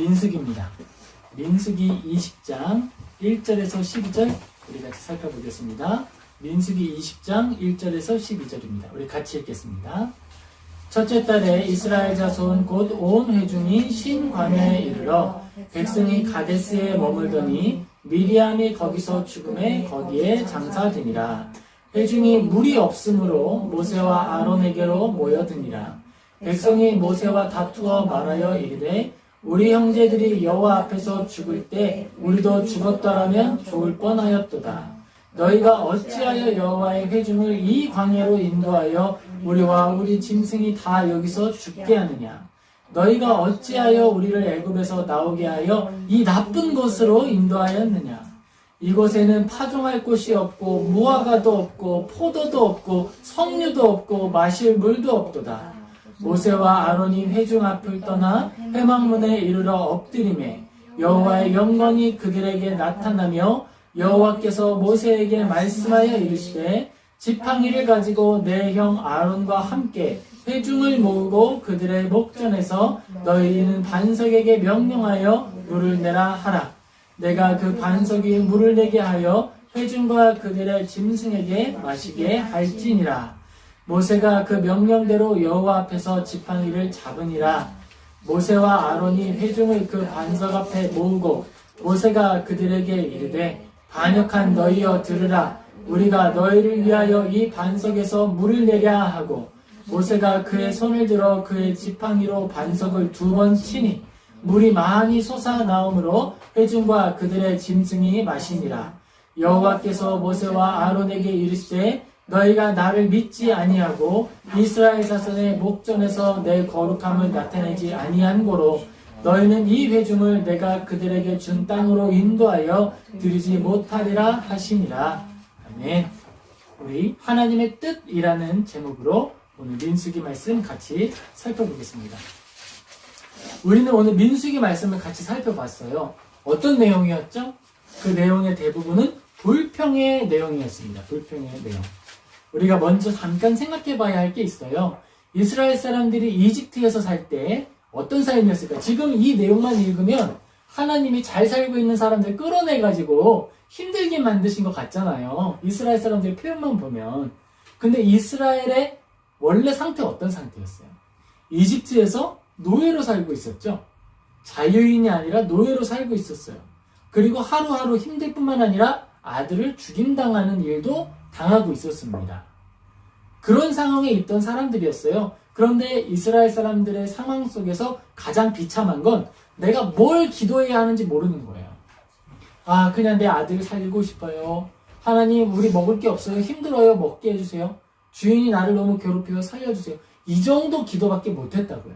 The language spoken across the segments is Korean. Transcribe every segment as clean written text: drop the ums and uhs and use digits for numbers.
민수기입니다. 민수기 20장 1절에서 12절 우리 같이 살펴보겠습니다. 민수기 20장 1절에서 12절입니다. 우리 같이 읽겠습니다. 첫째 달에 이스라엘 자손 곧 온 회중이 신광야에 이르러 백성이 가데스에 머물더니 미리암이 거기서 죽음에 거기에 장사되니라. 회중이 물이 없으므로 모세와 아론에게로 모여드니라. 백성이 모세와 다투어 말하여 이르되 우리 형제들이 여호와 앞에서 죽을 때 우리도 죽었더라면 좋을 뻔하였도다. 너희가 어찌하여 여호와의 회중을 이 광야로 인도하여 우리와 우리 짐승이 다 여기서 죽게 하느냐? 너희가 어찌하여 우리를 애굽에서 나오게 하여 이 나쁜 곳으로 인도하였느냐? 이곳에는 파종할 곳이 없고 무화과도 없고 포도도 없고 석류도 없고 마실 물도 없도다. 모세와 아론이 회중 앞을 떠나 회막문에 이르러 엎드리매 여호와의 영광이 그들에게 나타나며 여호와께서 모세에게 말씀하여 이르시되 지팡이를 가지고 내 형 아론과 함께 회중을 모으고 그들의 목전에서 너희는 반석에게 명령하여 물을 내라 하라. 내가 그 반석이 물을 내게 하여 회중과 그들의 짐승에게 마시게 할지니라. 모세가 그 명령대로 여호와 앞에서 지팡이를 잡으니라. 모세와 아론이 회중을 그 반석 앞에 모으고 모세가 그들에게 이르되 반역한 너희여 들으라. 우리가 너희를 위하여 이 반석에서 물을 내랴 하고 모세가 그의 손을 들어 그의 지팡이로 반석을 2번 치니 물이 많이 솟아나오므로 회중과 그들의 짐승이 마시니라. 여호와께서 모세와 아론에게 이르시되 너희가 나를 믿지 아니하고 이스라엘 자손의 목전에서 내 거룩함을 나타내지 아니한 고로 너희는 이 회중을 내가 그들에게 준 땅으로 인도하여 들이지 못하리라 하시니라. 아멘. 우리 하나님의 뜻이라는 제목으로 오늘 민수기 말씀 같이 살펴보겠습니다. 우리는 오늘 민수기 말씀을 같이 살펴봤어요. 어떤 내용이었죠? 그 내용의 대부분은 불평의 내용이었습니다. 불평의 내용. 우리가 먼저 잠깐 생각해 봐야 할 게 있어요. 이스라엘 사람들이 이집트에서 살 때 어떤 삶이었을까? 지금 이 내용만 읽으면 하나님이 잘 살고 있는 사람들 끌어내가지고 힘들게 만드신 것 같잖아요. 이스라엘 사람들의 표현만 보면. 근데 이스라엘의 원래 상태가 어떤 상태였어요? 이집트에서 노예로 살고 있었죠. 자유인이 아니라 노예로 살고 있었어요. 그리고 하루하루 힘들 뿐만 아니라 아들을 죽임당하는 일도 당하고 있었습니다. 그런 상황에 있던 사람들이었어요. 그런데 이스라엘 사람들의 상황 속에서 가장 비참한 건 내가 뭘 기도해야 하는지 모르는 거예요. 아, 그냥 내 아들 살리고 싶어요. 하나님, 우리 먹을 게 없어요. 힘들어요. 먹게 해주세요. 주인이 나를 너무 괴롭혀요. 살려주세요. 이 정도 기도밖에 못했다고요.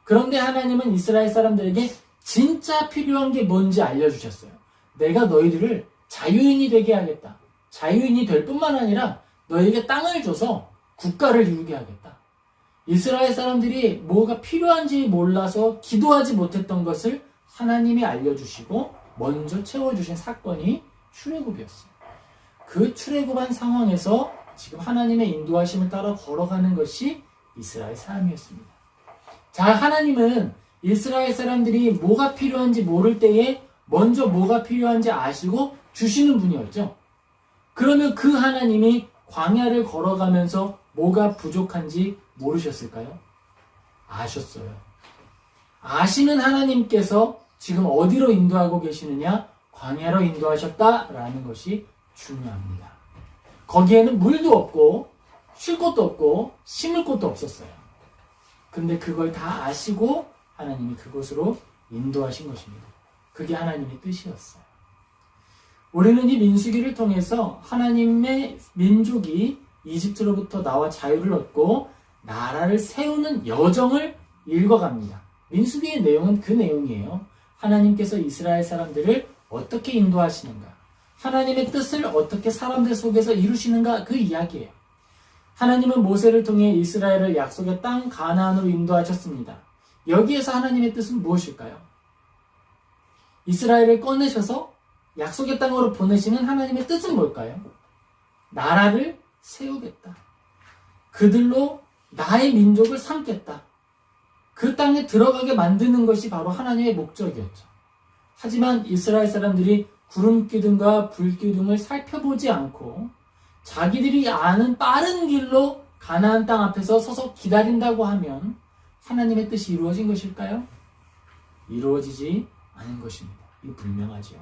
그런데 하나님은 이스라엘 사람들에게 진짜 필요한 게 뭔지 알려주셨어요. 내가 너희들을 자유인이 되게 하겠다. 자유인이 될 뿐만 아니라 너희에게 땅을 줘서 국가를 이루게 하겠다. 이스라엘 사람들이 뭐가 필요한지 몰라서 기도하지 못했던 것을 하나님이 알려주시고 먼저 채워주신 사건이 출애굽이었어요. 그 출애굽한 상황에서 지금 하나님의 인도하심을 따라 걸어가는 것이 이스라엘 사람이었습니다. 자, 하나님은 이스라엘 사람들이 뭐가 필요한지 모를 때에 먼저 뭐가 필요한지 아시고 주시는 분이었죠. 그러면 그 하나님이 광야를 걸어가면서 뭐가 부족한지 모르셨을까요? 아셨어요. 아시는 하나님께서 지금 어디로 인도하고 계시느냐? 광야로 인도하셨다라는 것이 중요합니다. 거기에는 물도 없고 쉴 곳도 없고 심을 곳도 없었어요. 근데 그걸 다 아시고 하나님이 그곳으로 인도하신 것입니다. 그게 하나님의 뜻이었어요. 우리는 이 민수기를 통해서 하나님의 민족이 이집트로부터 나와 자유를 얻고 나라를 세우는 여정을 읽어갑니다. 민수기의 내용은 그 내용이에요. 하나님께서 이스라엘 사람들을 어떻게 인도하시는가, 하나님의 뜻을 어떻게 사람들 속에서 이루시는가, 그 이야기예요. 하나님은 모세를 통해 이스라엘을 약속의 땅 가나안으로 인도하셨습니다. 여기에서 하나님의 뜻은 무엇일까요? 이스라엘을 꺼내셔서 약속의 땅으로 보내시는 하나님의 뜻은 뭘까요? 나라를 세우겠다. 그들로 나의 민족을 삼겠다. 그 땅에 들어가게 만드는 것이 바로 하나님의 목적이었죠. 하지만 이스라엘 사람들이 구름 기둥과 불 기둥을 살펴보지 않고 자기들이 아는 빠른 길로 가나안 땅 앞에서 서서 기다린다고 하면 하나님의 뜻이 이루어진 것일까요? 이루어지지 않은 것입니다. 이거 분명하죠.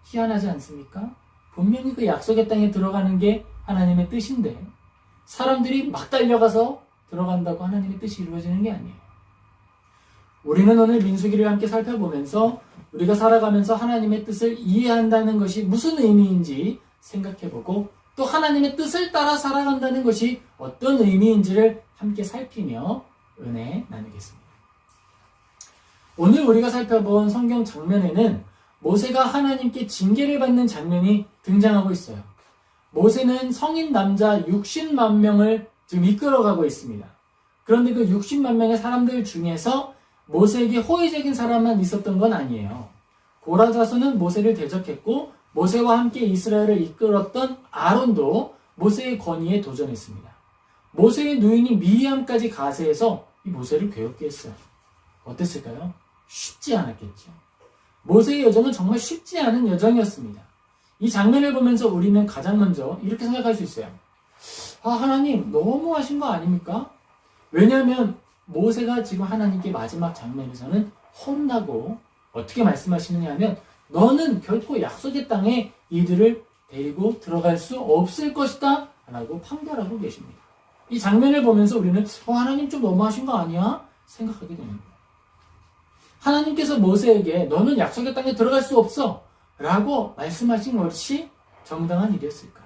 희한하지 않습니까? 분명히 그 약속의 땅에 들어가는 게 하나님의 뜻인데 사람들이 막 달려가서 들어간다고 하나님의 뜻이 이루어지는 게 아니에요. 우리는 오늘 민수기를 함께 살펴보면서 우리가 살아가면서 하나님의 뜻을 이해한다는 것이 무슨 의미인지 생각해보고 또 하나님의 뜻을 따라 살아간다는 것이 어떤 의미인지를 함께 살피며 은혜 나누겠습니다. 오늘 우리가 살펴본 성경 장면에는 모세가 하나님께 징계를 받는 장면이 등장하고 있어요. 모세는 성인 남자 60만 명을 지금 이끌어가고 있습니다. 그런데 그 60만 명의 사람들 중에서 모세에게 호의적인 사람만 있었던 건 아니에요. 고라 자손은 모세를 대적했고 모세와 함께 이스라엘을 이끌었던 아론도 모세의 권위에 도전했습니다. 모세의 누이인 미리암까지 가세해서 이 모세를 괴롭게 했어요. 어땠을까요? 쉽지 않았겠죠. 모세의 여정은 정말 쉽지 않은 여정이었습니다. 이 장면을 보면서 우리는 가장 먼저 이렇게 생각할 수 있어요. 하나님 너무 하신 거 아닙니까? 왜냐하면 모세가 지금 하나님께 마지막 장면에서는 혼나고 어떻게 말씀하시느냐 하면 너는 결코 약속의 땅에 이들을 데리고 들어갈 수 없을 것이다 라고 판결하고 계십니다. 이 장면을 보면서 우리는 하나님 좀 너무하신 거 아니야? 생각하게 되는 거예요. 하나님께서 모세에게 너는 약속의 땅에 들어갈 수 없어 라고 말씀하신 것이 정당한 일이었을까?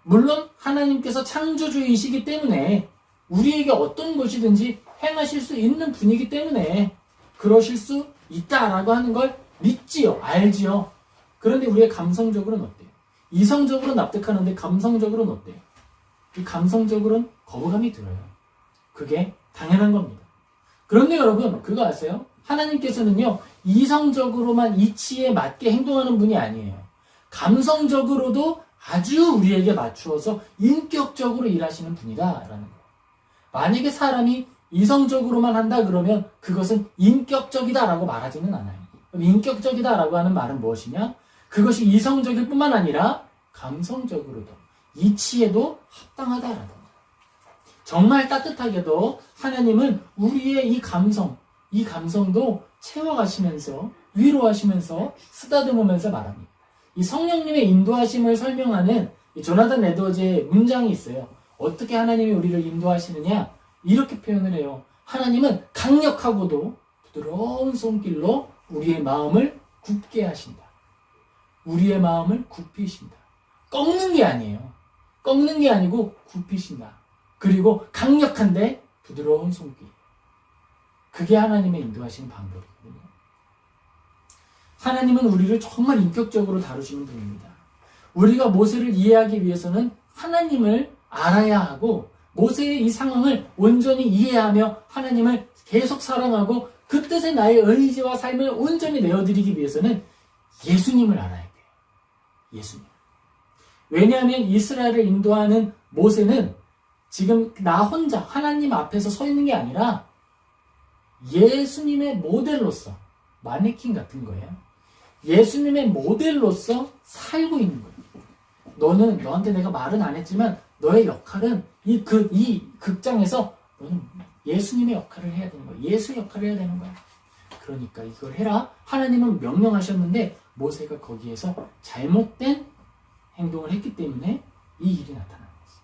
물론 하나님께서 창조주이시기 때문에 우리에게 어떤 것이든지 행하실 수 있는 분이기 때문에 그러실 수 있다라고 하는 걸 믿지요. 알지요. 그런데 우리의 감성적으로는 어때요? 이성적으로 납득하는데 감성적으로는 어때요? 이 감성적으로는 거부감이 들어요. 그게 당연한 겁니다. 그런데 여러분 그거 아세요? 하나님께서는요 이성적으로만 이치에 맞게 행동하는 분이 아니에요. 감성적으로도 아주 우리에게 맞추어서 인격적으로 일하시는 분이다라는 거예요. 만약에 사람이 이성적으로만 한다 그러면 그것은 인격적이다라고 말하지는 않아요. 그럼 인격적이다라고 하는 말은 무엇이냐? 그것이 이성적일 뿐만 아니라 감성적으로도 이치에도 합당하다라는 거예요. 정말 따뜻하게도 하나님은 우리의 이 감성도 채워가시면서 위로하시면서 쓰다듬으면서 말합니다. 이 성령님의 인도하심을 설명하는 이 조나단 에드워즈의 문장이 있어요. 어떻게 하나님이 우리를 인도하시느냐? 이렇게 표현을 해요. 하나님은 강력하고도 부드러운 손길로 우리의 마음을 굽게 하신다. 우리의 마음을 굽히신다. 꺾는 게 아니에요. 꺾는 게 아니고 굽히신다. 그리고 강력한데 부드러운 손길. 그게 하나님의 인도하시는 방법이거든요. 하나님은 우리를 정말 인격적으로 다루시는 분입니다. 우리가 모세를 이해하기 위해서는 하나님을 알아야 하고 모세의 이 상황을 온전히 이해하며 하나님을 계속 사랑하고 그 뜻에 나의 의지와 삶을 온전히 내어드리기 위해서는 예수님을 알아야 돼요. 예수님. 왜냐하면 이스라엘을 인도하는 모세는 지금 나 혼자 하나님 앞에서 서 있는 게 아니라 예수님의 모델로서 마네킹 같은 거예요. 예수님의 모델로서 살고 있는 거예요. 너한테 내가 말은 안 했지만 너의 역할은 이 극장에서 너는 예수님의 역할을 해야 되는 거야. 예수 역할을 해야 되는 거야. 그러니까 이걸 해라. 하나님은 명령하셨는데 모세가 거기에서 잘못된 행동을 했기 때문에 이 일이 나타난 거지.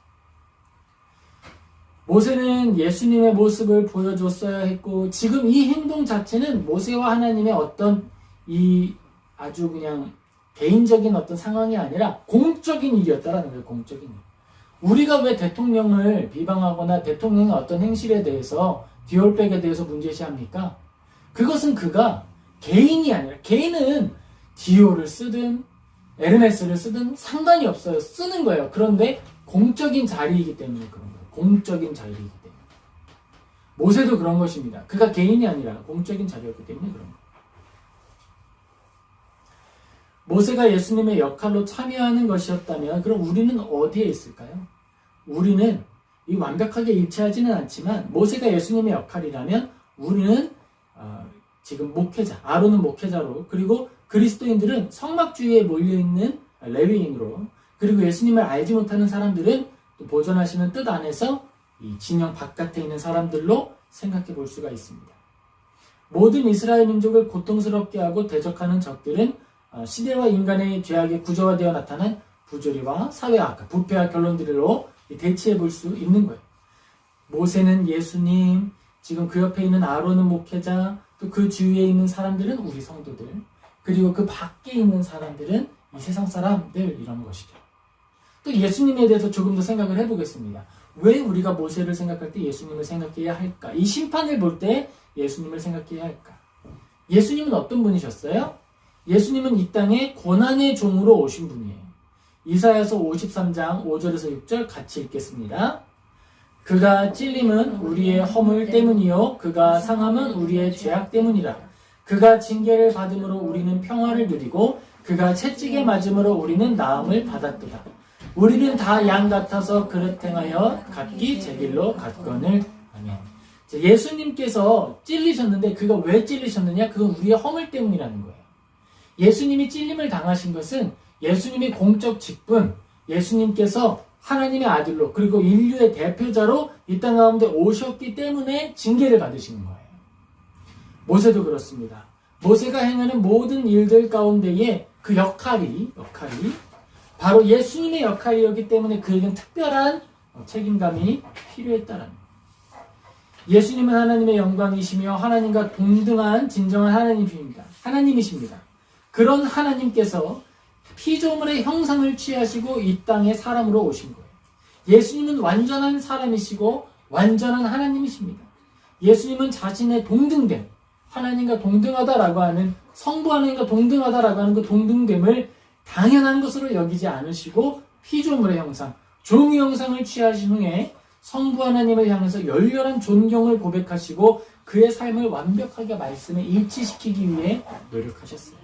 모세는 예수님의 모습을 보여줬어야 했고 지금 이 행동 자체는 모세와 하나님의 어떤 이 아주 그냥 개인적인 어떤 상황이 아니라 공적인 일이었다라는 거예요. 공적인 일. 우리가 왜 대통령을 비방하거나 대통령의 어떤 행실에 대해서 디올백에 대해서 문제시합니까? 그것은 그가 개인이 아니라 개인은 디올을 쓰든 에르메스를 쓰든 상관이 없어요. 쓰는 거예요. 그런데 공적인 자리이기 때문에 그런 거예요. 공적인 자리이기 때문에. 모세도 그런 것입니다. 그가 개인이 아니라 공적인 자리였기 때문에 그런 거예요. 모세가 예수님의 역할로 참여하는 것이었다면 그럼 우리는 어디에 있을까요? 우리는 이 완벽하게 일치하지는 않지만 모세가 예수님의 역할이라면 우리는 지금 목회자, 아론은 목회자로, 그리고 그리스도인들은 성막주의에 몰려있는 레위인으로, 그리고 예수님을 알지 못하는 사람들은 또 보존하시는 뜻 안에서 이 진영 바깥에 있는 사람들로 생각해 볼 수가 있습니다. 모든 이스라엘 민족을 고통스럽게 하고 대적하는 적들은 시대와 인간의 죄악의 구조화되어 나타난 부조리와 사회악, 부패와 결론들로 대치해 볼 수 있는 거예요. 모세는 예수님, 지금 그 옆에 있는 아론은 목회자, 또 그 주위에 있는 사람들은 우리 성도들, 그리고 그 밖에 있는 사람들은 이 세상 사람들, 이런 것이죠. 또 예수님에 대해서 조금 더 생각을 해보겠습니다. 왜 우리가 모세를 생각할 때 예수님을 생각해야 할까? 이 심판을 볼 때 예수님을 생각해야 할까? 예수님은 어떤 분이셨어요? 예수님은 이 땅에 고난의 종으로 오신 분이에요. 이사야서 53장 5절에서 6절 같이 읽겠습니다. 그가 찔림은 우리의 허물 때문이요 그가 상함은 우리의 죄악 때문이라. 그가 징계를 받음으로 우리는 평화를 누리고 그가 채찍에 맞음으로 우리는 나음을 받았도다. 우리는 다 양 같아서 그릇 행하여 각기 제 길로 갔거늘. 아멘. 예수님께서 찔리셨는데 그가 왜 찔리셨느냐? 그건 우리의 허물 때문이라는 거예요. 예수님이 찔림을 당하신 것은 예수님의 공적 직분, 예수님께서 하나님의 아들로 그리고 인류의 대표자로 이 땅 가운데 오셨기 때문에 징계를 받으시는 거예요. 모세도 그렇습니다. 모세가 행하는 모든 일들 가운데에 그 역할이 바로 예수님의 역할이었기 때문에 그에겐 특별한 책임감이 필요했다는 거예요. 예수님은 하나님의 영광이시며 하나님과 동등한 진정한 하나님이십니다. 그런 하나님께서 피조물의 형상을 취하시고 이 땅에 사람으로 오신 거예요. 예수님은 완전한 사람이시고 완전한 하나님이십니다. 예수님은 자신의 동등됨, 하나님과 동등하다라고 하는, 성부 하나님과 동등하다라고 하는 그 동등됨을 당연한 것으로 여기지 않으시고 피조물의 형상, 종의 형상을 취하신 후에 성부 하나님을 향해서 열렬한 존경을 고백하시고 그의 삶을 완벽하게 말씀에 일치시키기 위해 노력하셨어요.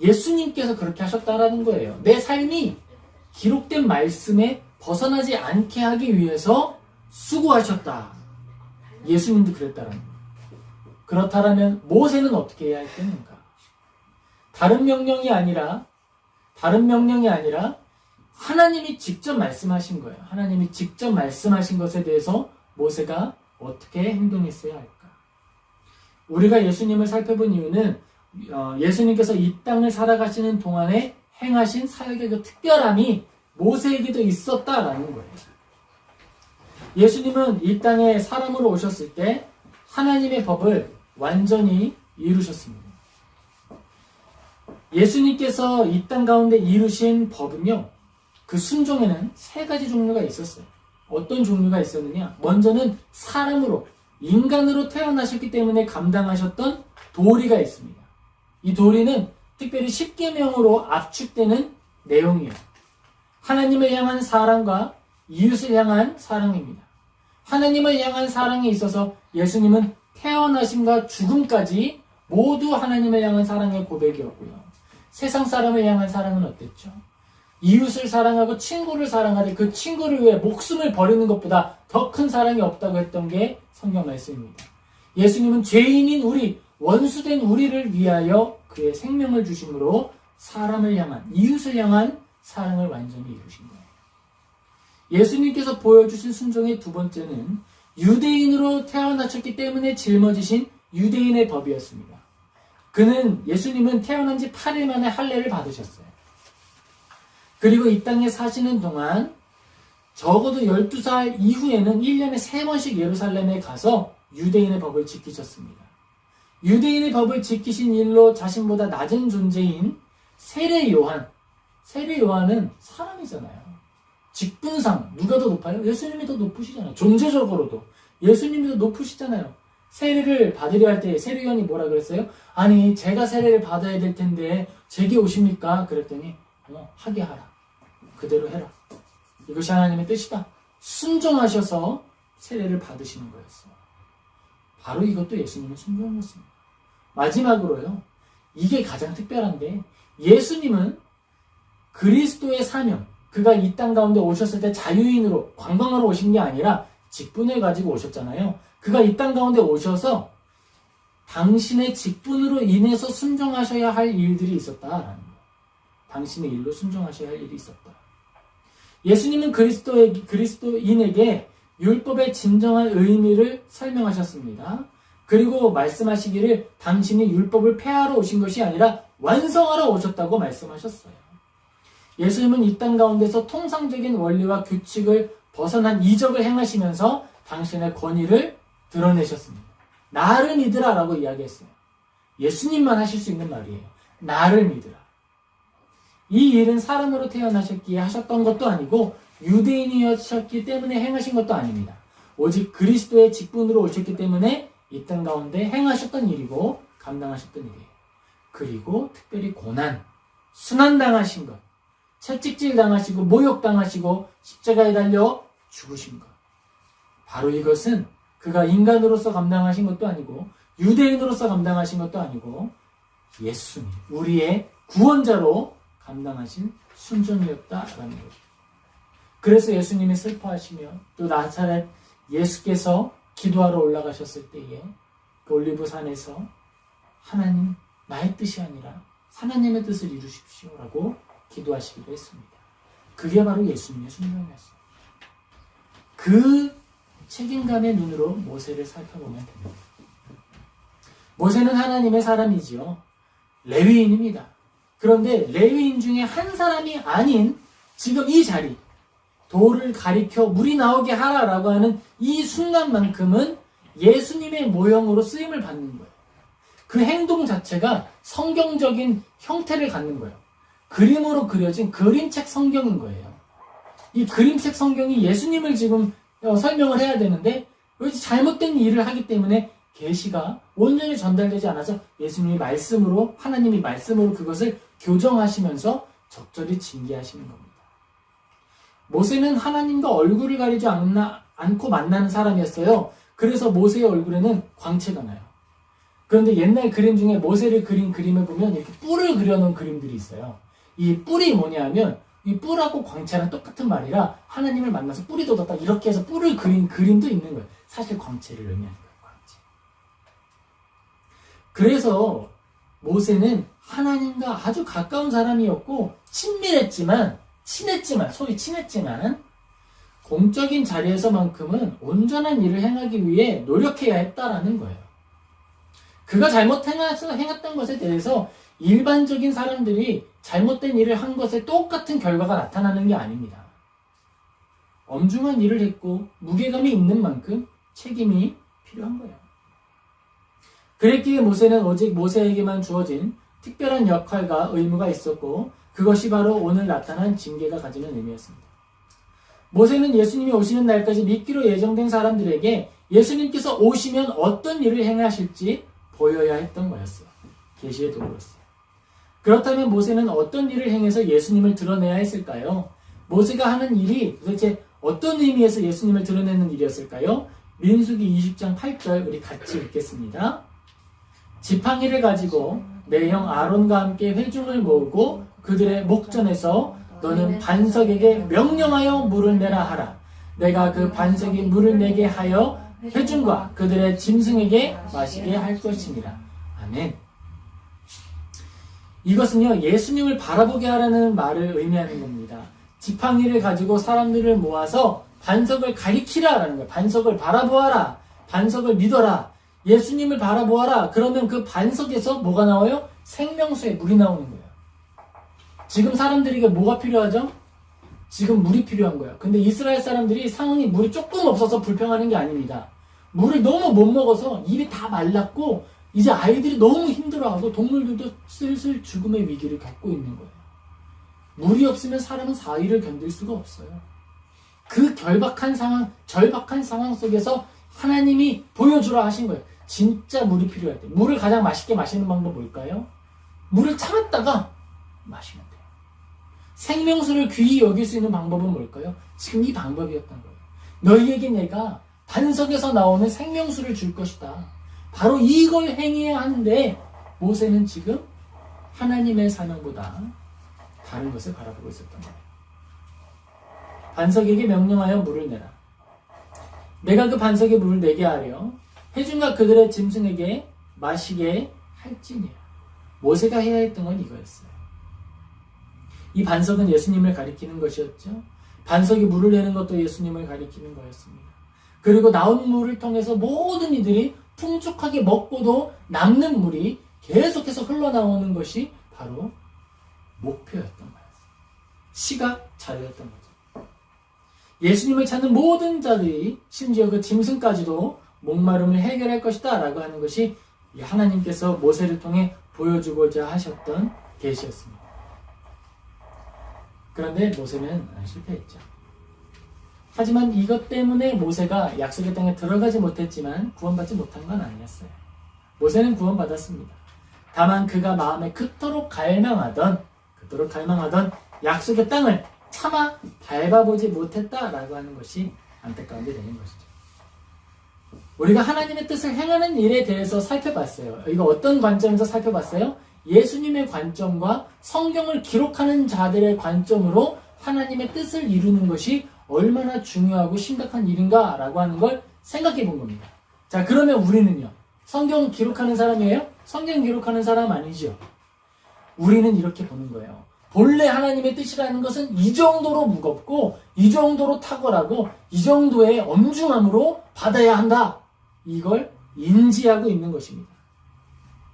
예수님께서 그렇게 하셨다라는 거예요. 내 삶이 기록된 말씀에 벗어나지 않게 하기 위해서 수고하셨다. 예수님도 그랬다라는 거예요. 그렇다면 모세는 어떻게 해야 했겠는가? 다른 명령이 아니라 하나님이 직접 말씀하신 거예요. 하나님이 직접 말씀하신 것에 대해서 모세가 어떻게 행동했어야 할까? 우리가 예수님을 살펴본 이유는 예수님께서 이 땅을 살아가시는 동안에 행하신 사역의 그 특별함이 모세에게도 있었다라는 거예요. 예수님은 이 땅에 사람으로 오셨을 때 하나님의 법을 완전히 이루셨습니다. 예수님께서 이 땅 가운데 이루신 법은요, 그 순종에는 3가지 종류가 있었어요. 어떤 종류가 있었느냐? 먼저는 사람으로, 인간으로 태어나셨기 때문에 감당하셨던 도리가 있습니다. 이 도리는 특별히 십계명으로 압축되는 내용이에요. 하나님을 향한 사랑과 이웃을 향한 사랑입니다. 하나님을 향한 사랑에 있어서 예수님은 태어나심과 죽음까지 모두 하나님을 향한 사랑의 고백이었고요. 세상 사람을 향한 사랑은 어땠죠? 이웃을 사랑하고 친구를 사랑하되 그 친구를 위해 목숨을 버리는 것보다 더 큰 사랑이 없다고 했던 게 성경 말씀입니다. 예수님은 죄인인 우리, 원수된 우리를 위하여 그의 생명을 주심으로 사람을 향한, 이웃을 향한 사랑을 완전히 이루신 거예요. 예수님께서 보여주신 순종의 2번째는 유대인으로 태어나셨기 때문에 짊어지신 유대인의 법이었습니다. 예수님은 태어난 지 8일 만에 할례를 받으셨어요. 그리고 이 땅에 사시는 동안 적어도 12살 이후에는 1년에 3번씩 예루살렘에 가서 유대인의 법을 지키셨습니다. 유대인의 법을 지키신 일로 자신보다 낮은 존재인 세례 요한은 사람이잖아요. 직분상 누가 더 높아요? 예수님이 더 높으시잖아요. 존재적으로도 예수님이 더 높으시잖아요. 세례를 받으려 할 때 세례 요한이 뭐라 그랬어요? 아니, 제가 세례를 받아야 될 텐데 제게 오십니까? 그랬더니 하게 하라. 그대로 해라. 이것이 하나님의 뜻이다. 순종하셔서 세례를 받으시는 거였어요. 바로 이것도 예수님의 순종한 것입니다. 마지막으로요, 이게 가장 특별한데, 예수님은 그리스도의 사명, 그가 이 땅 가운데 오셨을 때 자유인으로 관광하러 오신 게 아니라 직분을 가지고 오셨잖아요. 그가 이 땅 가운데 오셔서 당신의 직분으로 인해서 순종하셔야 할 일들이 있었다라는 거예요. 당신의 일로 순종하셔야 할 일이 있었다. 예수님은 그리스도인에게 율법의 진정한 의미를 설명하셨습니다. 그리고 말씀하시기를 당신이 율법을 폐하러 오신 것이 아니라 완성하러 오셨다고 말씀하셨어요. 예수님은 이 땅 가운데서 통상적인 원리와 규칙을 벗어난 이적을 행하시면서 당신의 권위를 드러내셨습니다. 나를 믿으라 라고 이야기했어요. 예수님만 하실 수 있는 말이에요. 나를 믿으라. 이 일은 사람으로 태어나셨기에 하셨던 것도 아니고 유대인이셨기 때문에 행하신 것도 아닙니다. 오직 그리스도의 직분으로 오셨기 때문에 이 땅 가운데 행하셨던 일이고 감당하셨던 일이에요. 그리고 특별히 고난, 순환당하신 것, 채찍질 당하시고 모욕당하시고 십자가에 달려 죽으신 것. 바로 이것은 그가 인간으로서 감당하신 것도 아니고 유대인으로서 감당하신 것도 아니고 예수님, 우리의 구원자로 감당하신 순종이었다라는 거죠. 그래서 예수님이 슬퍼하시며 또 나사렛 예수께서 기도하러 올라가셨을 때에 그 올리브산에서 하나님, 나의 뜻이 아니라 하나님의 뜻을 이루십시오라고 기도하시기도 했습니다. 그게 바로 예수님의 순종이었어요. 그 책임감의 눈으로 모세를 살펴보면 됩니다. 모세는 하나님의 사람이지요. 레위인입니다. 그런데 레위인 중에 한 사람이 아닌 지금 이 자리, 돌을 가리켜 물이 나오게 하라라고 하는 이 순간만큼은 예수님의 모형으로 쓰임을 받는 거예요. 그 행동 자체가 성경적인 형태를 갖는 거예요. 그림으로 그려진 그림책 성경인 거예요. 이 그림책 성경이 예수님을 지금 설명을 해야 되는데 잘못된 일을 하기 때문에 계시가 온전히 전달되지 않아서 예수님이 말씀으로, 하나님이 말씀으로 그것을 교정하시면서 적절히 징계하시는 겁니다. 모세는 하나님과 얼굴을 가리지 않고 만나는 사람이었어요. 그래서 모세의 얼굴에는 광채가 나요. 그런데 옛날 그림 중에 모세를 그린 그림을 보면 이렇게 뿔을 그려놓은 그림들이 있어요. 이 뿔이 뭐냐면 이 뿔하고 광채랑 똑같은 말이라 하나님을 만나서 뿔이 돋았다 이렇게 해서 뿔을 그린 그림도 있는 거예요. 사실 광채를 의미하는 거예요. 광채. 그래서 모세는 하나님과 아주 가까운 사람이었고 친했지만 공적인 자리에서만큼은 온전한 일을 행하기 위해 노력해야 했다라는 거예요. 그가 행했던 것에 대해서 일반적인 사람들이 잘못된 일을 한 것에 똑같은 결과가 나타나는 게 아닙니다. 엄중한 일을 했고 무게감이 있는 만큼 책임이 필요한 거예요. 그랬기에 모세는 오직 모세에게만 주어진 특별한 역할과 의무가 있었고 그것이 바로 오늘 나타난 징계가 가지는 의미였습니다. 모세는 예수님이 오시는 날까지 믿기로 예정된 사람들에게 예수님께서 오시면 어떤 일을 행하실지 보여야 했던 거였어요. 계시의 도구였어요. 그렇다면 모세는 어떤 일을 행해서 예수님을 드러내야 했을까요? 모세가 하는 일이 도대체 어떤 의미에서 예수님을 드러내는 일이었을까요? 민수기 20장 8절 우리 같이 읽겠습니다. 지팡이를 가지고 내 형 아론과 함께 회중을 모으고 그들의 목전에서 너는 반석에게 명령하여 물을 내라 하라. 내가 그 반석이 물을 내게 하여 회중과 그들의 짐승에게 마시게 할 것이니라. 아멘. 이것은요, 예수님을 바라보게 하라는 말을 의미하는 겁니다. 지팡이를 가지고 사람들을 모아서 반석을 가리키라라는 거예요. 반석을 바라보아라. 반석을 믿어라. 예수님을 바라보아라. 그러면 그 반석에서 뭐가 나와요? 생명수의 물이 나오는 거예요. 지금 사람들에게 뭐가 필요하죠? 지금 물이 필요한 거예요. 근데 이스라엘 사람들이 상황이 물이 조금 없어서 불평하는 게 아닙니다. 물을 너무 못 먹어서 입이 다 말랐고 이제 아이들이 너무 힘들어하고 동물들도 슬슬 죽음의 위기를 겪고 있는 거예요. 물이 없으면 사람은 사위를 견딜 수가 없어요. 그 절박한 상황 속에서 하나님이 보여주라 하신 거예요. 진짜 물이 필요할 때. 물을 가장 맛있게 마시는 방법 뭘까요? 물을 참았다가 마시면 돼요. 생명수를 귀히 여길 수 있는 방법은 뭘까요? 지금 이 방법이었던 거예요. 너희에게 내가 반석에서 나오는 생명수를 줄 것이다. 바로 이걸 행해야 하는데 모세는 지금 하나님의 사명보다 다른 것을 바라보고 있었던 거예요. 반석에게 명령하여 물을 내라. 내가 그 반석에 물을 내게 하려 회중과 그들의 짐승에게 마시게 할지니라. 모세가 해야 했던 건 이거였어요. 이 반석은 예수님을 가리키는 것이었죠. 반석이 물을 내는 것도 예수님을 가리키는 거였습니다. 그리고 나온 물을 통해서 모든 이들이 풍족하게 먹고도 남는 물이 계속해서 흘러나오는 것이 바로 목표였던 거였어요. 시각 자료였던 거죠. 예수님을 찾는 모든 자들이 심지어 그 짐승까지도 목마름을 해결할 것이다 라고 하는 것이 하나님께서 모세를 통해 보여주고자 하셨던 계시였습니다. 그런데 모세는 실패했죠. 하지만 이것 때문에 모세가 약속의 땅에 들어가지 못했지만 구원받지 못한 건 아니었어요. 모세는 구원받았습니다. 다만 그가 마음에 그토록 갈망하던 약속의 땅을 차마 밟아보지 못했다라고 하는 것이 안타까운 게 되는 것이죠. 우리가 하나님의 뜻을 행하는 일에 대해서 살펴봤어요. 이거 어떤 관점에서 살펴봤어요? 예수님의 관점과 성경을 기록하는 자들의 관점으로 하나님의 뜻을 이루는 것이 얼마나 중요하고 심각한 일인가 라고 하는 걸 생각해 본 겁니다. 자, 그러면 우리는요? 성경 기록하는 사람이에요? 성경 기록하는 사람 아니죠? 우리는 이렇게 보는 거예요. 본래 하나님의 뜻이라는 것은 이 정도로 무겁고 이 정도로 탁월하고 이 정도의 엄중함으로 받아야 한다. 이걸 인지하고 있는 것입니다.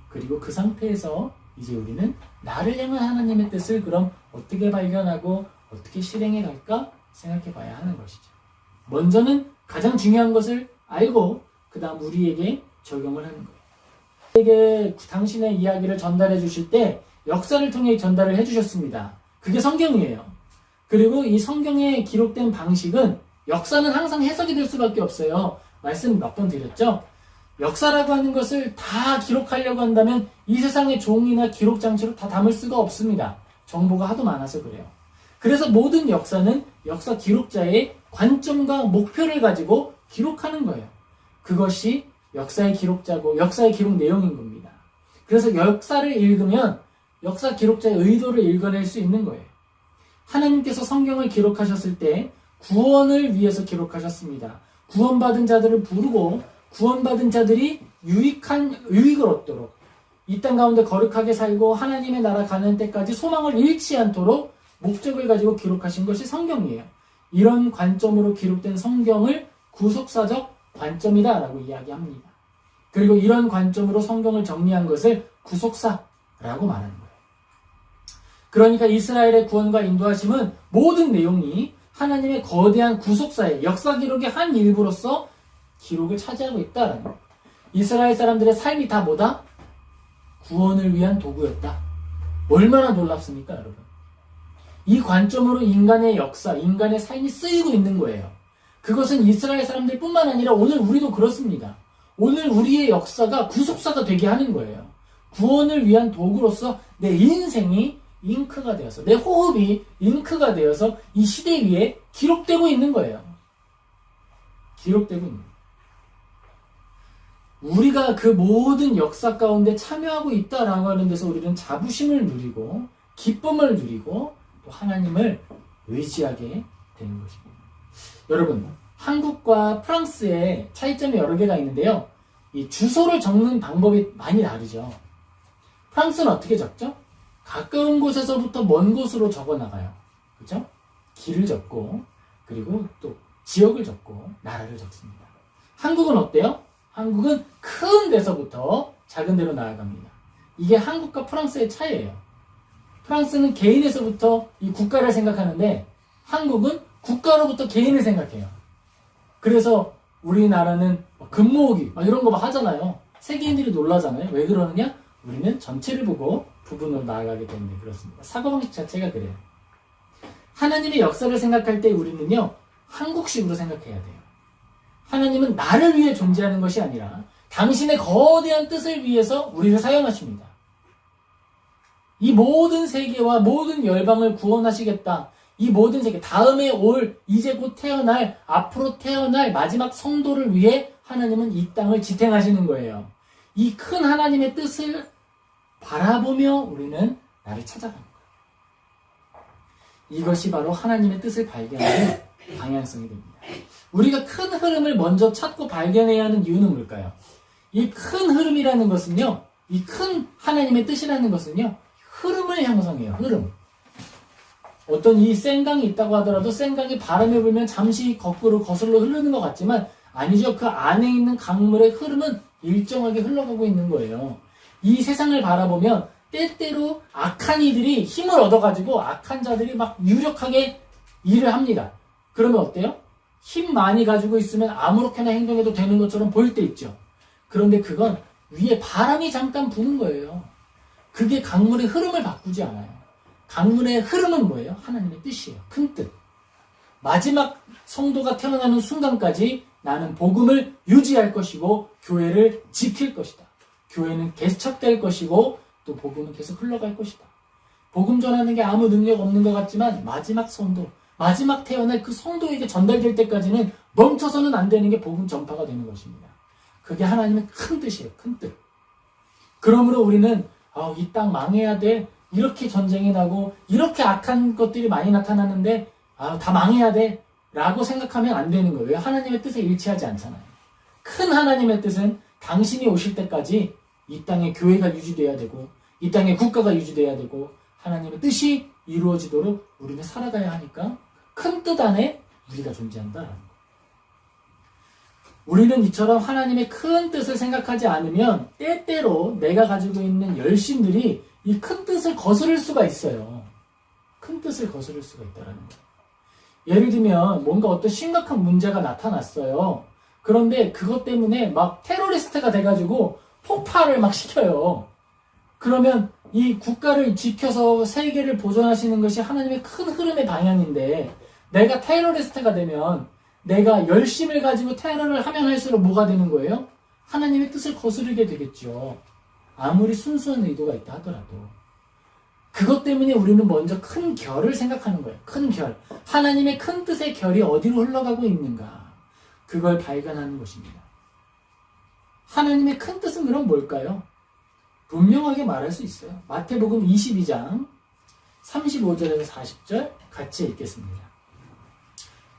그리고 그 상태에서 이제 우리는 나를 향한 하나님의 뜻을 그럼 어떻게 발견하고 어떻게 실행해 갈까 생각해 봐야 하는 것이죠. 먼저는 가장 중요한 것을 알고 그 다음 우리에게 적용을 하는 거예요. 우리에게 당신의 이야기를 전달해 주실 때 역사를 통해 전달을 해주셨습니다. 그게 성경이에요. 그리고 이 성경에 기록된 방식은 역사는 항상 해석이 될 수밖에 없어요. 말씀 몇 번 드렸죠? 역사라고 하는 것을 다 기록하려고 한다면 이 세상의 종이나 기록 장치로 다 담을 수가 없습니다. 정보가 하도 많아서 그래요. 그래서 모든 역사는 역사 기록자의 관점과 목표를 가지고 기록하는 거예요. 그것이 역사의 기록자고 역사의 기록 내용인 겁니다. 그래서 역사를 읽으면 역사 기록자의 의도를 읽어낼 수 있는 거예요. 하나님께서 성경을 기록하셨을 때 구원을 위해서 기록하셨습니다. 구원받은 자들을 부르고 구원받은 자들이 유익을 얻도록 이 땅 가운데 거룩하게 살고 하나님의 나라 가는 때까지 소망을 잃지 않도록 목적을 가지고 기록하신 것이 성경이에요. 이런 관점으로 기록된 성경을 구속사적 관점이다라고 이야기합니다. 그리고 이런 관점으로 성경을 정리한 것을 구속사라고 말하는 거예요. 그러니까 이스라엘의 구원과 인도하심은 모든 내용이 하나님의 거대한 구속사의 역사 기록의 한 일부로서 기록을 차지하고 있다라는 거예요. 이스라엘 사람들의 삶이 다 뭐다? 구원을 위한 도구였다. 얼마나 놀랍습니까, 여러분? 이 관점으로 인간의 역사, 인간의 삶이 쓰이고 있는 거예요. 그것은 이스라엘 사람들 뿐만 아니라 오늘 우리도 그렇습니다. 오늘 우리의 역사가 구속사가 되게 하는 거예요. 구원을 위한 도구로서 내 인생이 잉크가 되어서, 내 호흡이 잉크가 되어서 이 시대 위에 기록되고 있는 거예요. 기록되고 있는 거예요. 우리가 그 모든 역사 가운데 참여하고 있다라고 하는 데서 우리는 자부심을 누리고 기쁨을 누리고 또 하나님을 의지하게 되는 것입니다. 여러분, 한국과 프랑스의 차이점이 여러 개가 있는데요. 이 주소를 적는 방법이 많이 다르죠. 프랑스는 어떻게 적죠? 가까운 곳에서부터 먼 곳으로 적어 나가요. 그죠? 길을 적고 그리고 또 지역을 적고 나라를 적습니다. 한국은 어때요? 한국은 큰 데서부터 작은 데로 나아갑니다. 이게 한국과 프랑스의 차이예요. 프랑스는 개인에서부터 이 국가를 생각하는데 한국은 국가로부터 개인을 생각해요. 그래서 우리나라는 금모으기 이런 거 하잖아요. 세계인들이 놀라잖아요. 왜 그러느냐? 우리는 전체를 보고 부분으로 나아가기 때문에 그렇습니다. 사고방식 자체가 그래요. 하나님의 역사를 생각할 때 우리는요, 한국식으로 생각해야 돼요. 하나님은 나를 위해 존재하는 것이 아니라 당신의 거대한 뜻을 위해서 우리를 사용하십니다. 이 모든 세계와 모든 열방을 구원하시겠다. 이 모든 세계, 다음에 올, 이제 곧 태어날, 앞으로 태어날 마지막 성도를 위해 하나님은 이 땅을 지탱하시는 거예요. 이 큰 하나님의 뜻을 바라보며 우리는 나를 찾아가는 거예요. 이것이 바로 하나님의 뜻을 발견하는 방향성이 됩니다. 우리가 큰 흐름을 먼저 찾고 발견해야 하는 이유는 뭘까요? 이 큰 흐름이라는 것은요, 이 큰 하나님의 뜻이라는 것은요, 흐름을 형성해요. 흐름. 어떤 이 센 강이 있다고 하더라도 센 강이 바람에 불면 잠시 거꾸로 거슬러 흐르는 것 같지만 아니죠. 그 안에 있는 강물의 흐름은 일정하게 흘러가고 있는 거예요. 이 세상을 바라보면 때때로 악한 이들이 힘을 얻어가지고 악한 자들이 막 유력하게 일을 합니다. 그러면 어때요? 힘 많이 가지고 있으면 아무렇게나 행동해도 되는 것처럼 보일 때 있죠. 그런데 그건 위에 바람이 잠깐 부는 거예요. 그게 강물의 흐름을 바꾸지 않아요. 강물의 흐름은 뭐예요? 하나님의 뜻이에요. 큰 뜻. 마지막 성도가 태어나는 순간까지 나는 복음을 유지할 것이고 교회를 지킬 것이다. 교회는 개척될 것이고 또 복음은 계속 흘러갈 것이다. 복음 전하는 게 아무 능력 없는 것 같지만 마지막 성도, 마지막 태어날 그 성도에게 전달될 때까지는 멈춰서는 안 되는 게 복음 전파가 되는 것입니다. 그게 하나님의 큰 뜻이에요. 큰 뜻. 그러므로 우리는 이 땅 망해야 돼. 이렇게 전쟁이 나고 이렇게 악한 것들이 많이 나타나는데 다 망해야 돼. 라고 생각하면 안 되는 거예요. 하나님의 뜻에 일치하지 않잖아요. 큰 하나님의 뜻은 당신이 오실 때까지 이 땅에 교회가 유지돼야 되고 이 땅에 국가가 유지돼야 되고 하나님의 뜻이 이루어지도록 우리는 살아가야 하니까 큰 뜻 안에 우리가 존재한다라는 거예요. 우리는 이처럼 하나님의 큰 뜻을 생각하지 않으면 때때로 내가 가지고 있는 열심들이 이 큰 뜻을 거스를 수가 있어요. 큰 뜻을 거스를 수가 있다는 거예요. 예를 들면 뭔가 어떤 심각한 문제가 나타났어요. 그런데 그것 때문에 막 테러리스트가 돼가지고 폭발을 막 시켜요. 그러면 이 국가를 지켜서 세계를 보존하시는 것이 하나님의 큰 흐름의 방향인데 내가 테러리스트가 되면 내가 열심을 가지고 테러를 하면 할수록 뭐가 되는 거예요? 하나님의 뜻을 거스르게 되겠죠. 아무리 순수한 의도가 있다 하더라도. 그것 때문에 우리는 먼저 큰 결을 생각하는 거예요. 큰 결. 하나님의 큰 뜻의 결이 어디로 흘러가고 있는가. 그걸 발견하는 것입니다. 하나님의 큰 뜻은 그럼 뭘까요? 분명하게 말할 수 있어요. 마태복음 22장 35절에서 40절 같이 읽겠습니다.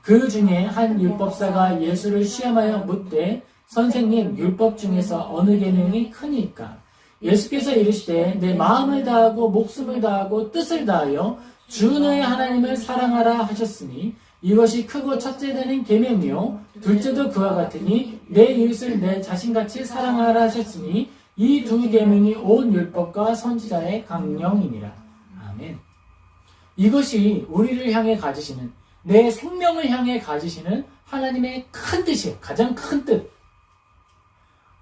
그 중에 한 율법사가 예수를 시험하여 묻되 선생님 율법 중에서 어느 계명이 크니까? 예수께서 이르시되 내 마음을 다하고 목숨을 다하고 뜻을 다하여 주 너의 하나님을 사랑하라 하셨으니 이것이 크고 첫째 되는 계명이요 둘째도 그와 같으니 내 이웃을 내 자신같이 사랑하라 하셨으니 이 두 계명이 온 율법과 선지자의 강령이니라. 아멘. 이것이 우리를 향해 가지시는 내 생명을 향해 가지시는 하나님의 큰 뜻이에요. 가장 큰 뜻.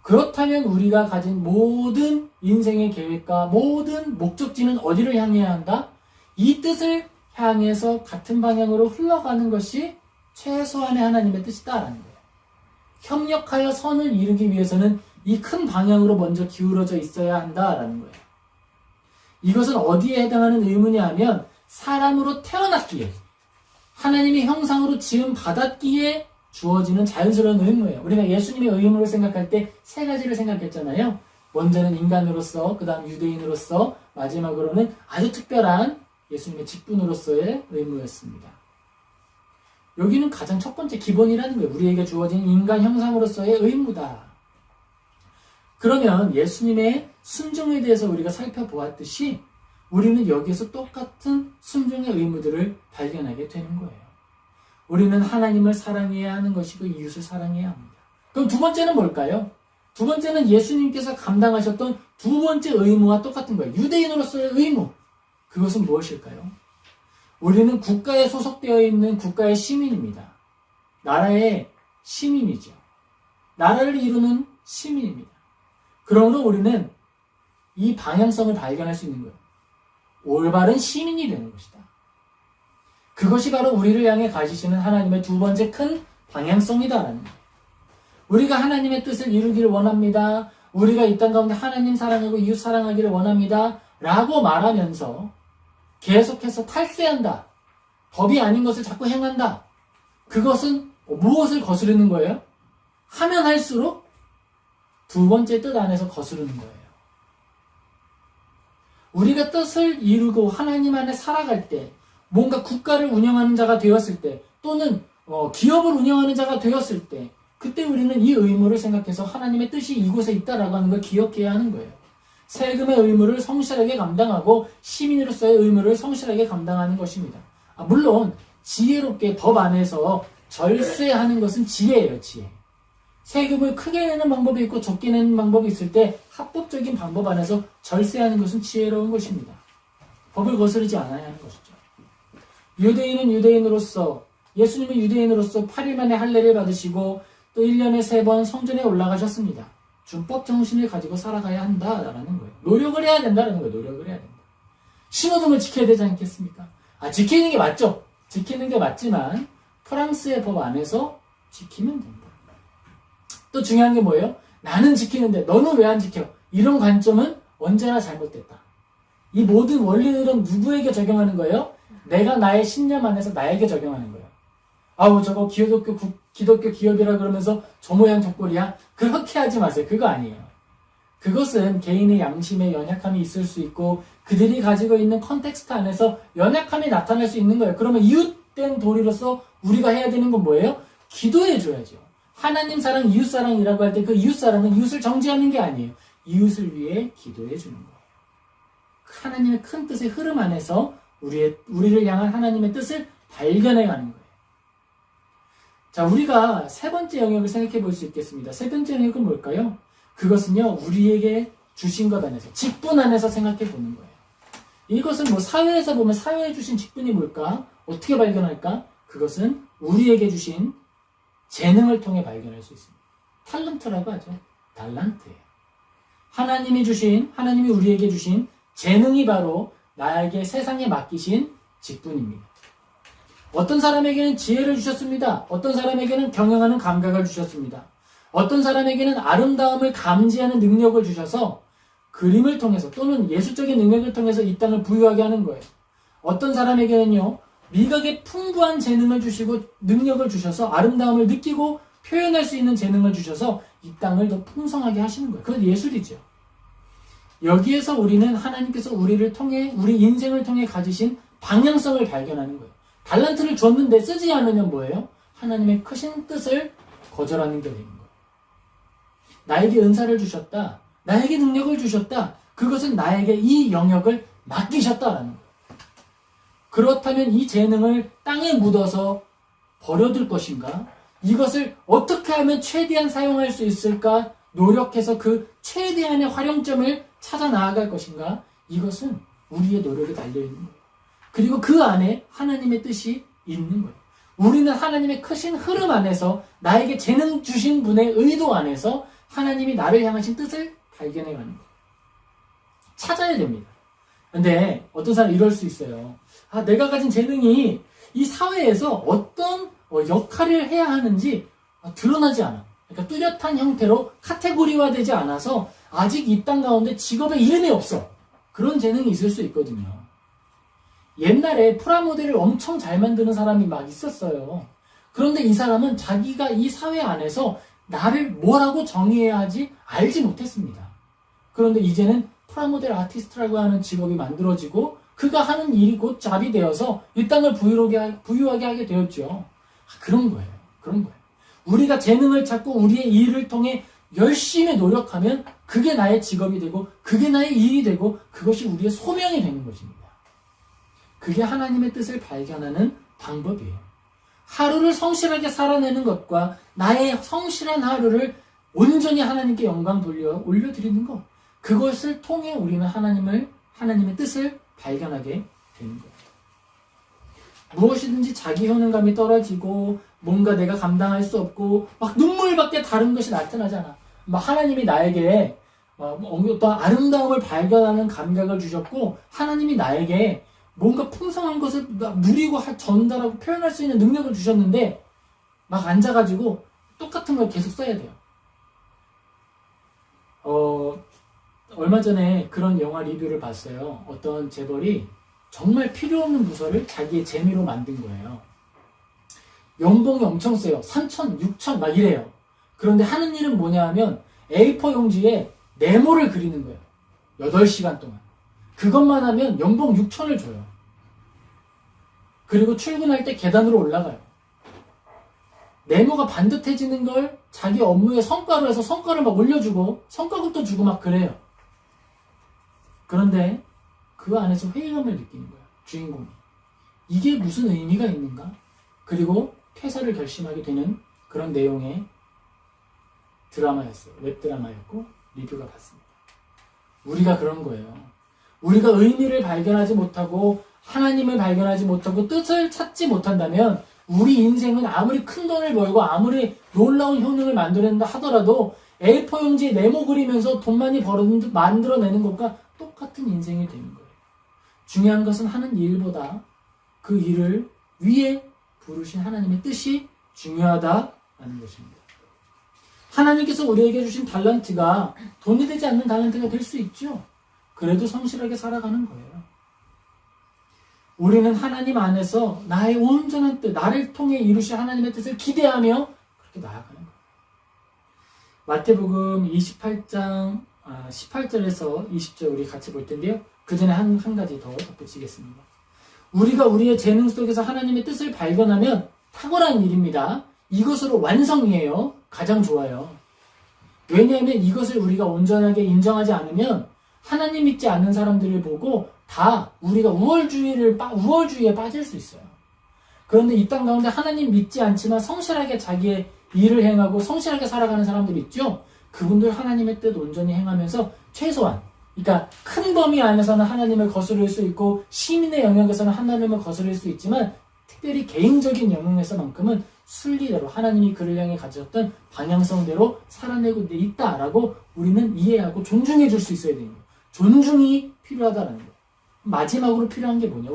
그렇다면 우리가 가진 모든 인생의 계획과 모든 목적지는 어디를 향해야 한다? 이 뜻을 향해서 같은 방향으로 흘러가는 것이 최소한의 하나님의 뜻이다라는 거예요. 협력하여 선을 이루기 위해서는 이 큰 방향으로 먼저 기울어져 있어야 한다라는 거예요. 이것은 어디에 해당하는 의무냐 하면 사람으로 태어났기에 하나님의 형상으로 지음 받았기에 주어지는 자연스러운 의무예요. 우리가 예수님의 의무를 생각할 때 세 가지를 생각했잖아요. 먼저는 인간으로서, 그 다음 유대인으로서, 마지막으로는 아주 특별한 예수님의 직분으로서의 의무였습니다. 여기는 가장 첫 번째 기본이라는 거예요. 우리에게 주어진 인간 형상으로서의 의무다. 그러면 예수님의 순종에 대해서 우리가 살펴보았듯이 우리는 여기에서 똑같은 순종의 의무들을 발견하게 되는 거예요. 우리는 하나님을 사랑해야 하는 것이고 이웃을 사랑해야 합니다. 그럼 두 번째는 뭘까요? 두 번째는 예수님께서 감당하셨던 두 번째 의무와 똑같은 거예요. 유대인으로서의 의무. 그것은 무엇일까요? 우리는 국가에 소속되어 있는 국가의 시민입니다. 나라의 시민이죠. 나라를 이루는 시민입니다. 그러므로 우리는 이 방향성을 발견할 수 있는 거예요. 올바른 시민이 되는 것이다. 그것이 바로 우리를 향해 가지시는 하나님의 두 번째 큰 방향성이다라는 거예요. 우리가 하나님의 뜻을 이루기를 원합니다. 우리가 이 땅 가운데 하나님 사랑하고 이웃 사랑하기를 원합니다. 라고 말하면서 계속해서 탈세한다. 법이 아닌 것을 자꾸 행한다. 그것은 무엇을 거스르는 거예요? 하면 할수록 두 번째 뜻 안에서 거스르는 거예요. 우리가 뜻을 이루고 하나님 안에 살아갈 때, 뭔가 국가를 운영하는 자가 되었을 때, 또는 기업을 운영하는 자가 되었을 때 그때 우리는 이 의무를 생각해서 하나님의 뜻이 이곳에 있다라고 하는 걸 기억해야 하는 거예요. 세금의 의무를 성실하게 감당하고 시민으로서의 의무를 성실하게 감당하는 것입니다. 물론 지혜롭게 법 안에서 절세하는 것은 지혜예요. 지혜. 세금을 크게 내는 방법이 있고 적게 내는 방법이 있을 때 합법적인 방법 안에서 절세하는 것은 지혜로운 것입니다. 법을 거스르지 않아야 하는 것이죠. 유대인은 유대인으로서, 예수님은 유대인으로서 8일 만에 할례를 받으시고 또 1년에 3번 성전에 올라가셨습니다. 준법 정신을 가지고 살아가야 한다라는 거예요. 노력을 해야 된다는 거예요. 노력을 해야 된다. 신호등을 지켜야 되지 않겠습니까? 지키는 게 맞죠. 지키는 게 맞지만 프랑스의 법 안에서 지키면 된다. 또 중요한 게 뭐예요? 나는 지키는데 너는 왜 안 지켜? 이런 관점은 언제나 잘못됐다. 이 모든 원리들은 누구에게 적용하는 거예요? 내가 나의 신념 안에서 나에게 적용하는 거예요. 저거 기독교 기업이라 그러면서 저 모양 저 꼴이야? 그렇게 하지 마세요. 그거 아니에요. 그것은 개인의 양심에 연약함이 있을 수 있고 그들이 가지고 있는 컨텍스트 안에서 연약함이 나타날 수 있는 거예요. 그러면 이웃된 도리로서 우리가 해야 되는 건 뭐예요? 기도해 줘야죠. 하나님 사랑, 이웃 사랑이라고 할 때 그 이웃 사랑은 이웃을 정죄하는 게 아니에요. 이웃을 위해 기도해 주는 거예요. 하나님의 큰 뜻의 흐름 안에서 우리를 향한 하나님의 뜻을 발견해 가는 거예요. 자, 우리가 세 번째 영역을 생각해 볼 수 있겠습니다. 세 번째 영역은 뭘까요? 그것은요, 우리에게 주신 것 안에서, 직분 안에서 생각해 보는 거예요. 이것은 사회에서 보면 사회에 주신 직분이 뭘까? 어떻게 발견할까? 그것은 우리에게 주신 재능을 통해 발견할 수 있습니다. 탤런트라고 하죠. 달란트예요. 하나님이 우리에게 주신 재능이 바로 나에게 세상에 맡기신 직분입니다. 어떤 사람에게는 지혜를 주셨습니다. 어떤 사람에게는 경영하는 감각을 주셨습니다. 어떤 사람에게는 아름다움을 감지하는 능력을 주셔서 그림을 통해서 또는 예술적인 능력을 통해서 이 땅을 부유하게 하는 거예요. 어떤 사람에게는요, 미각에 풍부한 재능을 주시고 능력을 주셔서 아름다움을 느끼고 표현할 수 있는 재능을 주셔서 이 땅을 더 풍성하게 하시는 거예요. 그건 예술이죠. 여기에서 우리는 하나님께서 우리를 통해, 우리 인생을 통해 가지신 방향성을 발견하는 거예요. 달란트를 줬는데 쓰지 않으면 뭐예요? 하나님의 크신 뜻을 거절하는 게 되는 거예요. 나에게 은사를 주셨다. 나에게 능력을 주셨다. 그것은 나에게 이 영역을 맡기셨다라는 거예요. 그렇다면 이 재능을 땅에 묻어서 버려둘 것인가? 이것을 어떻게 하면 최대한 사용할 수 있을까? 노력해서 그 최대한의 활용점을 찾아 나아갈 것인가? 이것은 우리의 노력이 달려있는 거예요. 그리고 그 안에 하나님의 뜻이 있는 거예요. 우리는 하나님의 크신 흐름 안에서 나에게 재능 주신 분의 의도 안에서 하나님이 나를 향하신 뜻을 발견해가는 거예요. 찾아야 됩니다. 근데 어떤 사람은 이럴 수 있어요. 내가 가진 재능이 이 사회에서 어떤 역할을 해야 하는지 드러나지 않아. 그러니까 뚜렷한 형태로 카테고리화되지 않아서 아직 이 땅 가운데 직업의 이름이 없어. 그런 재능이 있을 수 있거든요. 옛날에 프라모델을 엄청 잘 만드는 사람이 막 있었어요. 그런데 이 사람은 자기가 이 사회 안에서 나를 뭐라고 정의해야 하지 알지 못했습니다. 그런데 이제는 프라모델 아티스트라고 하는 직업이 만들어지고 그가 하는 일이 곧 잡이 되어서 이 땅을 부유하게 하게 되었죠. 그런 거예요. 그런 거예요. 우리가 재능을 찾고 우리의 일을 통해 열심히 노력하면 그게 나의 직업이 되고 그게 나의 일이 되고 그것이 우리의 소명이 되는 것입니다. 그게 하나님의 뜻을 발견하는 방법이에요. 하루를 성실하게 살아내는 것과 나의 성실한 하루를 온전히 하나님께 영광 올려드리는 것, 그것을 통해 우리는 하나님의 뜻을 발견하게 되는 거예요. 무엇이든지 자기 효능감이 떨어지고 뭔가 내가 감당할 수 없고 막 눈물밖에 다른 것이 나타나잖아. 막 하나님이 나에게 어떤 아름다움을 발견하는 감각을 주셨고 하나님이 나에게 뭔가 풍성한 것을 누리고 전달하고 표현할 수 있는 능력을 주셨는데 막 앉아가지고 똑같은 걸 계속 써야 돼요. 얼마 전에 그런 영화 리뷰를 봤어요. 어떤 재벌이 정말 필요 없는 부서를 자기의 재미로 만든 거예요. 연봉이 엄청 세요. 3천, 6천 막 이래요. 그런데 하는 일은 뭐냐 하면 A4 용지에 네모를 그리는 거예요. 8시간 동안. 그것만 하면 연봉 6천을 줘요. 그리고 출근할 때 계단으로 올라가요. 네모가 반듯해지는 걸 자기 업무의 성과로 해서 성과를 막 올려주고 성과급도 주고 막 그래요. 그런데 그 안에서 회의감을 느끼는 거예요. 주인공이. 이게 무슨 의미가 있는가? 그리고 퇴사를 결심하게 되는 그런 내용의 드라마였어요. 웹드라마였고 리뷰가 봤습니다. 우리가 그런 거예요. 우리가 의미를 발견하지 못하고 하나님을 발견하지 못하고 뜻을 찾지 못한다면 우리 인생은 아무리 큰 돈을 벌고 아무리 놀라운 효능을 만들어낸다 하더라도 A4 용지에 네모 그리면서 돈 많이 만들어내는 것과 똑같은 인생이 되는 거예요. 중요한 것은 하는 일보다 그 일을 위에 부르신 하나님의 뜻이 중요하다라는 것입니다. 하나님께서 우리에게 주신 달란트가 돈이 되지 않는 달란트가 될 수 있죠. 그래도 성실하게 살아가는 거예요. 우리는 하나님 안에서 나의 온전한 뜻, 나를 통해 이루신 하나님의 뜻을 기대하며 그렇게 나아가는 거예요. 마태복음 28장 18절에서 20절 우리 같이 볼 텐데요. 그 전에 한 가지 더 덧붙이겠습니다. 우리가 우리의 재능 속에서 하나님의 뜻을 발견하면 탁월한 일입니다. 이것으로 완성이에요. 가장 좋아요. 왜냐하면 이것을 우리가 온전하게 인정하지 않으면 하나님 믿지 않는 사람들을 보고 다 우리가 우월주의에 빠질 수 있어요. 그런데 이 땅 가운데 하나님 믿지 않지만 성실하게 자기의 일을 행하고 성실하게 살아가는 사람들 있죠? 그분들 하나님의 뜻 온전히 행하면서 최소한, 그러니까 큰 범위 안에서는 하나님을 거스를 수 있고 시민의 영역에서는 하나님을 거스를 수 있지만 특별히 개인적인 영역에서만큼은 순리대로 하나님이 그를 향해 가졌던 방향성대로 살아내고 있다라고 우리는 이해하고 존중해 줄 수 있어야 되는 거예요. 존중이 필요하다는 거예요. 마지막으로 필요한 게 뭐냐?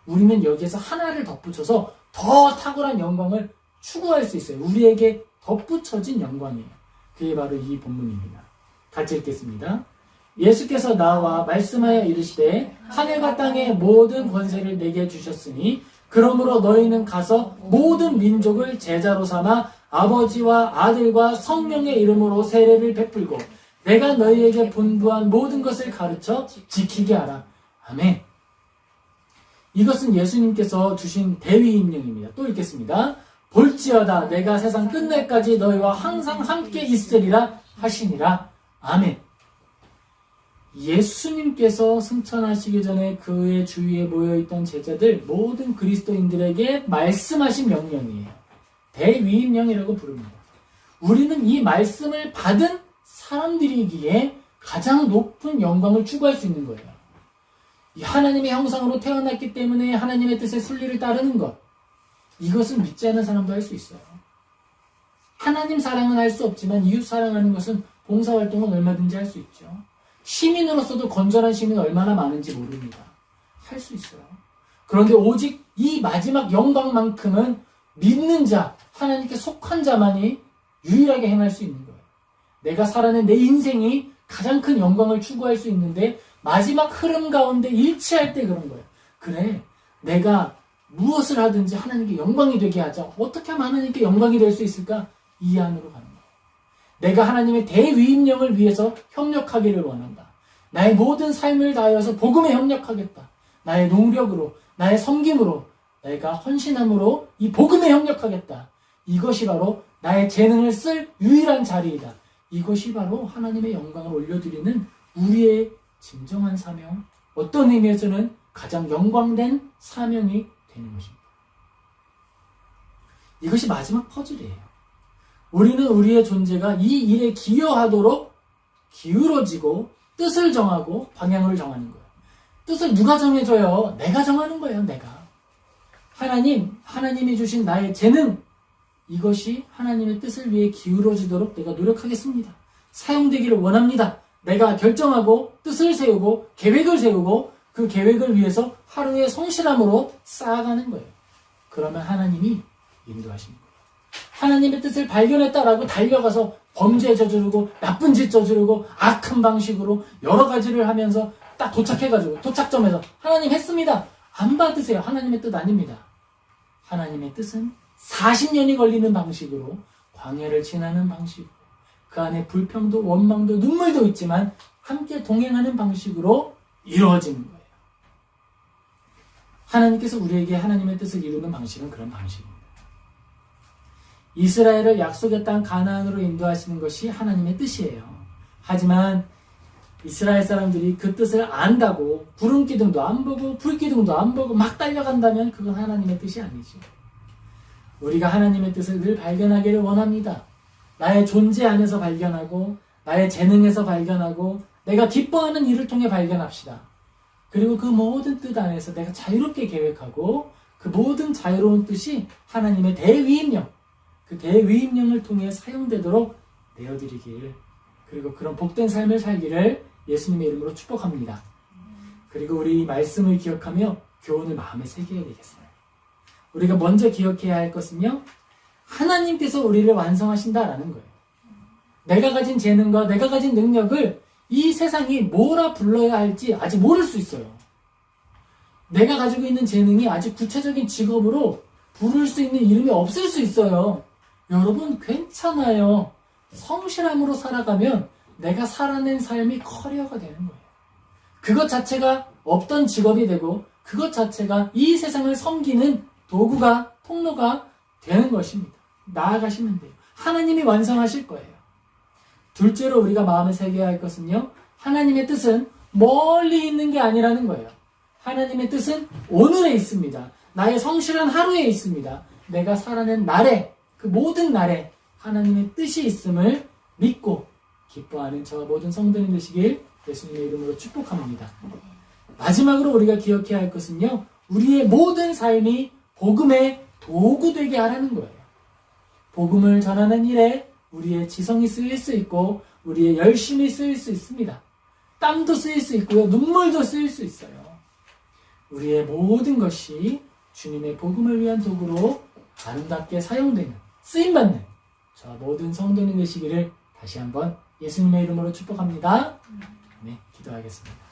우리는 여기에서 하나를 덧붙여서 더 탁월한 영광을 추구할 수 있어요. 우리에게 덧붙여진 영광이에요. 그게 바로 이 본문입니다. 같이 읽겠습니다. 예수께서 나와 말씀하여 이르시되 하늘과 땅의 모든 권세를 내게 주셨으니 그러므로 너희는 가서 모든 민족을 제자로 삼아 아버지와 아들과 성령의 이름으로 세례를 베풀고 내가 너희에게 분부한 모든 것을 가르쳐 지키게 하라. 아멘. 이것은 예수님께서 주신 대위임령입니다. 또 읽겠습니다. 볼지어다 내가 세상 끝날까지 너희와 항상 함께 있으리라 하시니라. 아멘. 예수님께서 승천하시기 전에 그의 주위에 모여있던 제자들 모든 그리스도인들에게 말씀하신 명령이에요. 대위임령이라고 부릅니다. 우리는 이 말씀을 받은 사람들이기에 가장 높은 영광을 추구할 수 있는 거예요. 하나님의 형상으로 태어났기 때문에 하나님의 뜻의 순리를 따르는 것, 이것은 믿지 않는 사람도 할 수 있어요. 하나님 사랑은 할 수 없지만 이웃 사랑하는 것은 봉사활동은 얼마든지 할 수 있죠. 시민으로서도 건전한 시민이 얼마나 많은지 모릅니다. 할 수 있어요. 그런데 오직 이 마지막 영광만큼은 믿는 자, 하나님께 속한 자만이 유일하게 행할 수 있는 거예요. 내가 살아낸 내 인생이 가장 큰 영광을 추구할 수 있는데 마지막 흐름 가운데 일치할 때 그런 거예요. 그래, 내가 무엇을 하든지 하나님께 영광이 되게 하자. 어떻게 하면 하나님께 영광이 될 수 있을까? 이 안으로 가는 거예요. 내가 하나님의 대위임령을 위해서 협력하기를 원한다. 나의 모든 삶을 다하여서 복음에 협력하겠다. 나의 농력으로, 나의 섬김으로, 내가 헌신함으로 이 복음에 협력하겠다. 이것이 바로 나의 재능을 쓸 유일한 자리이다. 이것이 바로 하나님의 영광을 올려드리는 우리의 진정한 사명, 어떤 의미에서는 가장 영광된 사명이 되는 것입니다. 이것이 마지막 퍼즐이에요. 우리는 우리의 존재가 이 일에 기여하도록 기울어지고 뜻을 정하고 방향을 정하는 거예요. 뜻을 누가 정해줘요? 내가 정하는 거예요. 내가. 하나님이 주신 나의 재능, 이것이 하나님의 뜻을 위해 기울어지도록 내가 노력하겠습니다. 사용되기를 원합니다. 내가 결정하고 뜻을 세우고 계획을 세우고 그 계획을 위해서 하루의 성실함으로 쌓아가는 거예요. 그러면 하나님이 인도하시는 거예요. 하나님의 뜻을 발견했다라고 달려가서 범죄 저지르고 나쁜 짓 저지르고 악한 방식으로 여러 가지를 하면서 딱 도착해가지고 도착점에서 하나님 했습니다. 안 받으세요. 하나님의 뜻 아닙니다. 하나님의 뜻은 40년이 걸리는 방식으로 광야를 지나는 방식으로 그 안에 불평도 원망도 눈물도 있지만 함께 동행하는 방식으로 이루어지는 거예요. 하나님께서 우리에게 하나님의 뜻을 이루는 방식은 그런 방식입니다. 이스라엘을 약속의 땅 가나안으로 인도하시는 것이 하나님의 뜻이에요. 하지만 이스라엘 사람들이 그 뜻을 안다고 구름 기둥도 안 보고 불 기둥도 안 보고 막 달려간다면 그건 하나님의 뜻이 아니죠. 우리가 하나님의 뜻을 늘 발견하기를 원합니다. 나의 존재 안에서 발견하고 나의 재능에서 발견하고 내가 기뻐하는 일을 통해 발견합시다. 그리고 그 모든 뜻 안에서 내가 자유롭게 계획하고 그 모든 자유로운 뜻이 하나님의 대위임령, 그 대위임령을 통해 사용되도록 내어드리길, 그리고 그런 복된 삶을 살기를 예수님의 이름으로 축복합니다. 그리고 우리 이 말씀을 기억하며 교훈을 마음에 새겨야 되겠어요. 우리가 먼저 기억해야 할 것은요, 하나님께서 우리를 완성하신다라는 거예요. 내가 가진 재능과 내가 가진 능력을 이 세상이 뭐라 불러야 할지 아직 모를 수 있어요. 내가 가지고 있는 재능이 아직 구체적인 직업으로 부를 수 있는 이름이 없을 수 있어요. 여러분 괜찮아요. 성실함으로 살아가면 내가 살아낸 삶이 커리어가 되는 거예요. 그것 자체가 없던 직업이 되고 그것 자체가 이 세상을 섬기는 도구가, 통로가 되는 것입니다. 나아가시면 돼요. 하나님이 완성하실 거예요. 둘째로 우리가 마음에 새겨야 할 것은요, 하나님의 뜻은 멀리 있는 게 아니라는 거예요. 하나님의 뜻은 오늘에 있습니다. 나의 성실한 하루에 있습니다. 내가 살아낸 날에, 그 모든 날에 하나님의 뜻이 있음을 믿고 기뻐하는 저와 모든 성도님 되시길 예수님의 이름으로 축복합니다. 마지막으로 우리가 기억해야 할 것은요, 우리의 모든 삶이 복음의 도구 되게 하라는 거예요. 복음을 전하는 일에 우리의 지성이 쓰일 수 있고 우리의 열심이 쓰일 수 있습니다. 땀도 쓰일 수 있고요, 눈물도 쓰일 수 있어요. 우리의 모든 것이 주님의 복음을 위한 도구로 아름답게 사용되는, 쓰임받는 저와 모든 성도님 되시기를 다시 한번 예수님의 이름으로 축복합니다. 네, 기도하겠습니다.